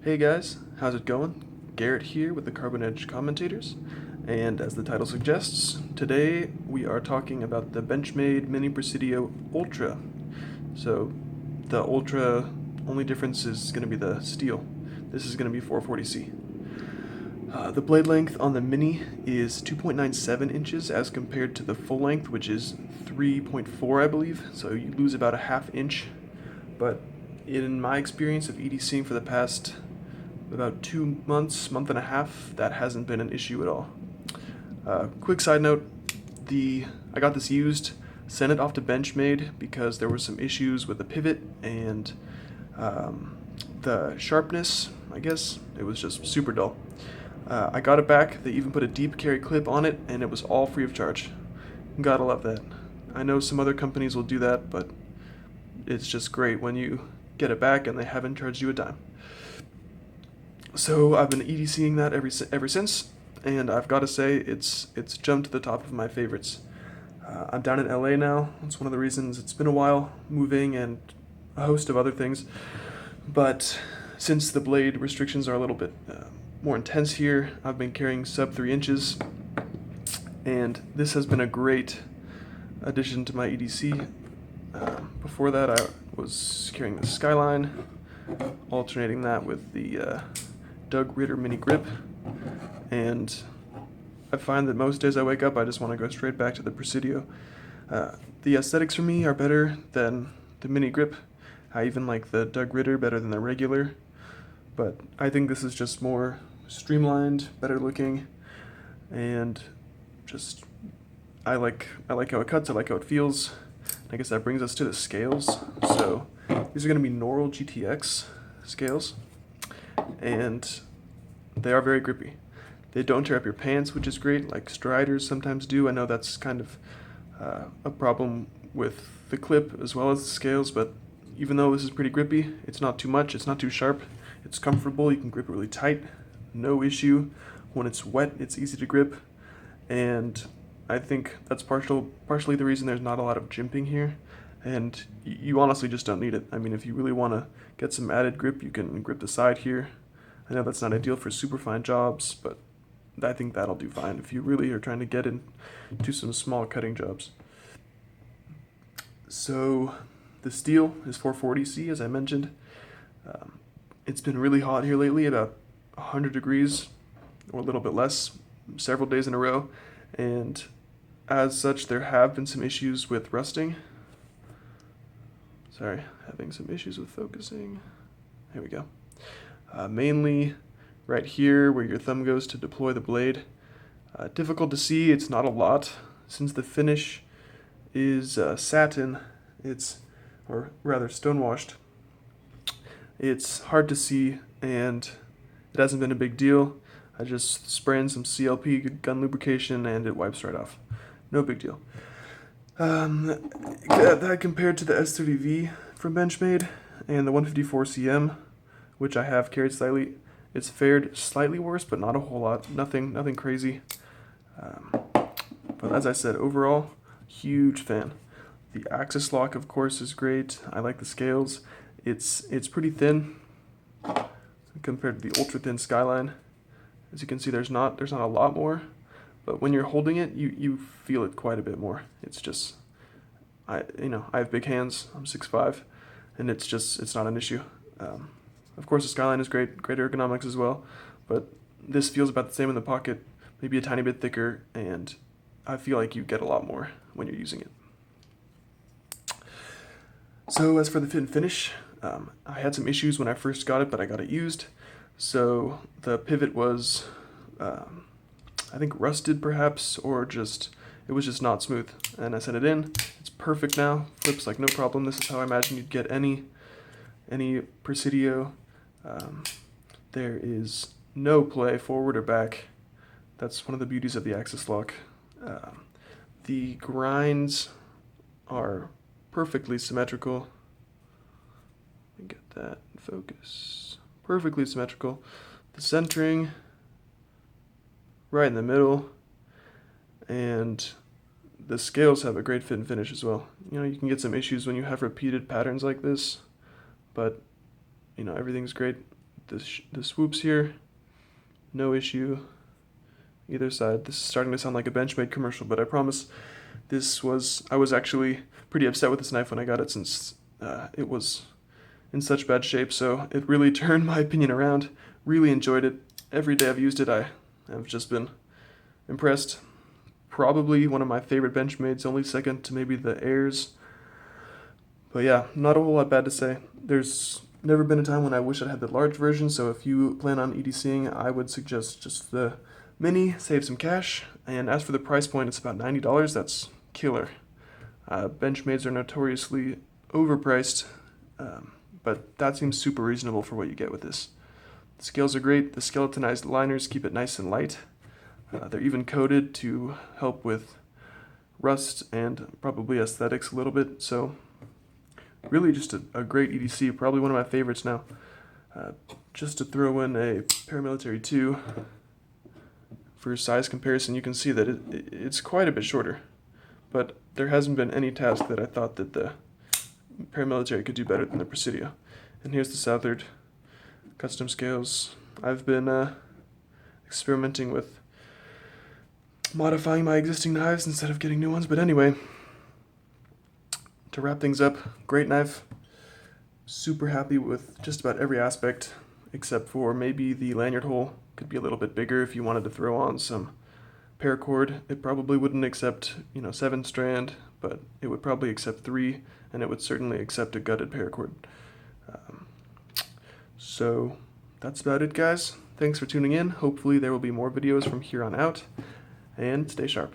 Hey guys, how's it going? Garrett here with the Carbon Edge Commentators, and as the title suggests, today we are talking about the Benchmade Mini Presidio Ultra. So, the Ultra, only difference is going to be the steel. This is going to be 440C. The blade length on the Mini is 2.97 inches as compared to the full length, which is 3.4, I believe, so you lose about a half inch. But in my experience of EDCing for the past about 2 months, month and a half, that hasn't been an issue at all. Quick side note, I got this used, sent it off to Benchmade because there were some issues with the pivot and the sharpness, I guess. It was just super dull. I got it back, they even put a deep carry clip on it, and it was all free of charge. Gotta love that. I know some other companies will do that, but it's just great when you get it back and they haven't charged you a dime. So I've been EDCing that ever since, and I've got to say it's jumped to the top of my favorites. I'm down in LA now. It's one of the reasons it's been a while moving and a host of other things. But since the blade restrictions are a little bit more intense here, I've been carrying sub 3 inches, and this has been a great addition to my EDC. Before that, I was carrying the Skyline, alternating that with the Doug Ritter mini grip, and I find that most days I wake up I just want to go straight back to the Presidio. The aesthetics for me are better than the mini grip. I even like the Doug Ritter better than the regular, but I think this is just more streamlined, better looking, and just I like how it cuts, I like how it feels. I guess that brings us to the scales. So these are going to be Norol GTX scales, and they are very grippy. They don't tear up your pants, which is great, like Striders sometimes do. I know that's kind of a problem with the clip as well as the scales, but even though this is pretty grippy, it's not too much, it's not too sharp, it's comfortable, you can grip it really tight, no issue. When it's wet, it's easy to grip, and I think that's partially the reason there's not a lot of jimping here, and you honestly just don't need it. I mean, if you really want to get some added grip, you can grip the side here. I know that's not ideal for super fine jobs, but I think that'll do fine if you really are trying to get into some small cutting jobs. So the steel is 440C, as I mentioned. It's been really hot here lately, about 100 degrees or a little bit less, several days in a row, and as such there have been some issues with rusting. Sorry, having some issues with focusing. Here we go. Mainly right here where your thumb goes to deploy the blade. Difficult to see, it's not a lot. Since the finish is satin, or rather stonewashed, it's hard to see, and it hasn't been a big deal. I just spray in some CLP gun lubrication and it wipes right off. No big deal. That compared to the S30V from Benchmade and the 154CM, which I have carried slightly, it's fared slightly worse, but not a whole lot. Nothing crazy. But as I said, overall, huge fan. The axis lock, of course, is great. I like the scales. It's pretty thin compared to the ultra thin Skyline. As you can see, there's not a lot more, but when you're holding it, you feel it quite a bit more. It's just, I have big hands. I'm 6'5", and it's not an issue. Of course, the Skyline is great ergonomics as well, but this feels about the same in the pocket, maybe a tiny bit thicker, and I feel like you get a lot more when you're using it. So as for the fit and finish, I had some issues when I first got it, but I got it used. So the pivot was, I think, rusted perhaps, or it was just not smooth. And I sent it in. It's perfect now. Flips like no problem. This is how I imagine you'd get any Presidio. There is no play forward or back. That's one of the beauties of the axis lock. The grinds are perfectly symmetrical. Let me get that in focus. Perfectly symmetrical. The centering right in the middle, and the scales have a great fit and finish as well. You can get some issues when you have repeated patterns like this, but everything's great. the swoops here, no issue. Either side. This is starting to sound like a Benchmade commercial, but I promise I was actually pretty upset with this knife when I got it, since it was in such bad shape, so it really turned my opinion around. Really enjoyed it. Every day I've used it, I have just been impressed. Probably one of my favorite Benchmades, only second to maybe the Airs. But yeah, not a whole lot bad to say. There's never been a time when I wish I had the large version, so if you plan on EDCing, I would suggest just the Mini, save some cash. And as for the price point, it's about $90. That's killer. Benchmades are notoriously overpriced, but that seems super reasonable for what you get with this. The scales are great. The skeletonized liners keep it nice and light. They're even coated to help with rust and probably aesthetics a little bit. So really just a great EDC, probably one of my favorites now. Just to throw in a Paramilitary 2, for size comparison, you can see that it's quite a bit shorter. But there hasn't been any task that I thought that the Paramilitary could do better than the Presidio. And here's the Southard custom scales. I've been experimenting with modifying my existing knives instead of getting new ones. But anyway, to wrap things up, great knife. Super happy with just about every aspect, except for maybe the lanyard hole. Could be a little bit bigger if you wanted to throw on some paracord. It probably wouldn't accept, 7-strand, but it would probably accept 3, and it would certainly accept a gutted paracord. So that's about it, guys. Thanks for tuning in. Hopefully there will be more videos from here on out, and stay sharp.